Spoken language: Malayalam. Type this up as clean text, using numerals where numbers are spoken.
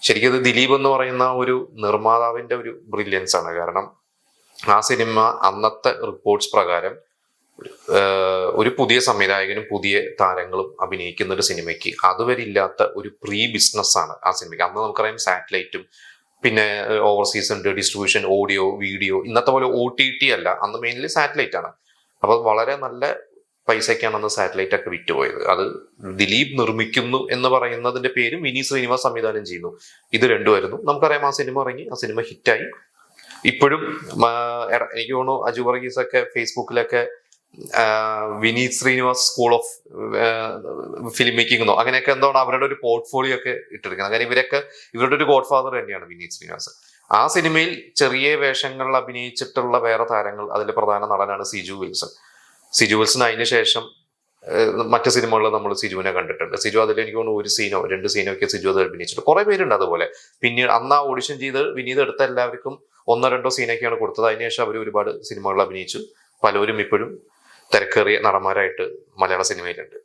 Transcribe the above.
ശരിക്കും അത് ദിലീപ് എന്ന് പറയുന്ന ഒരു നിർമ്മാതാവിന്റെ ഒരു ബ്രില്യൻസ് ആണ്. കാരണം ആ സിനിമ അന്നത്തെ റിപ്പോർട്ട്സ് പ്രകാരം ഒരു പുതിയ സംവിധായകനും പുതിയ താരങ്ങളും അഭിനയിക്കുന്ന ഒരു സിനിമയ്ക്ക് അതുവരെ ഇല്ലാത്ത ഒരു പ്രീ ബിസിനസ് ആണ് ആ സിനിമയ്ക്ക്. അന്ന് നമുക്കറിയാം സാറ്റലൈറ്റും പിന്നെ ഓവർസീസ് ഉണ്ട്, ഡിസ്ട്രിബ്യൂഷൻ, ഓഡിയോ, വീഡിയോ. ഇന്നത്തെ പോലെ OTT അല്ല, അന്ന് മെയിൻലി സാറ്റലൈറ്റ് ആണ്. അപ്പൊ വളരെ നല്ല പൈസയ്ക്കാണ് അന്ന് സാറ്റലൈറ്റ് ഒക്കെ വിറ്റുപോയത്. അത് ദിലീപ് നിർമ്മിക്കുന്നു എന്ന് പറയുന്നതിന്റെ പേര് വിനീത് ശ്രീനിവാസ് സംവിധാനം ചെയ്യുന്നു. ഇത് രണ്ടുമായിരുന്നു. നമുക്കറിയാം ആ സിനിമ ഇറങ്ങി, ആ സിനിമ ഹിറ്റായി. ഇപ്പോഴും എനിക്ക് തോന്നുന്നു അജു വർഗീസ് ഒക്കെ ഫേസ്ബുക്കിലൊക്കെ Vineeth Sreenivas school of film making എന്നോ അങ്ങനെയൊക്കെ എന്താണ് അവരുടെ ഒരു പോർട്ട്ഫോളിയോ ഒക്കെ ഇട്ടെടുക്കുന്നത്. അങ്ങനെ ഇവരുടെ ഒരു ഗോഡ് ഫാദർ തന്നെയാണ് വിനീത് ശ്രീനിവാസ്. ആ സിനിമയിൽ ചെറിയ വേഷങ്ങളിൽ അഭിനയിച്ചിട്ടുള്ള വേറെ താരങ്ങൾ, അതിൽ പ്രധാന നടനാണ് സിജു വിൽസൺ. സിജു വിൽസൺ അതിന് ശേഷം മറ്റു സിനിമകളിൽ നമ്മൾ സിജുവിനെ കണ്ടിട്ടുണ്ട്. സിജു അതിൽ എനിക്ക് തോന്നുന്നു ഒരു സീനോ 2 സീനോ ഒക്കെ സിജു അത് അഭിനയിച്ചിട്ടുണ്ട്. കുറെ പേരുണ്ട് അതുപോലെ. പിന്നീട് അന്ന് ആ ഓഡിഷൻ ചെയ്ത് വിനീത് എടുത്ത എല്ലാവർക്കും 1-2 സീനൊക്കെയാണ് കൊടുത്തത്. അതിനുശേഷം അവർ ഒരുപാട് സിനിമകൾ അഭിനയിച്ചു. പലരും ഇപ്പോഴും തിരക്കേറിയ നടന്മാരായിട്ട് മലയാള സിനിമയിലുണ്ട്.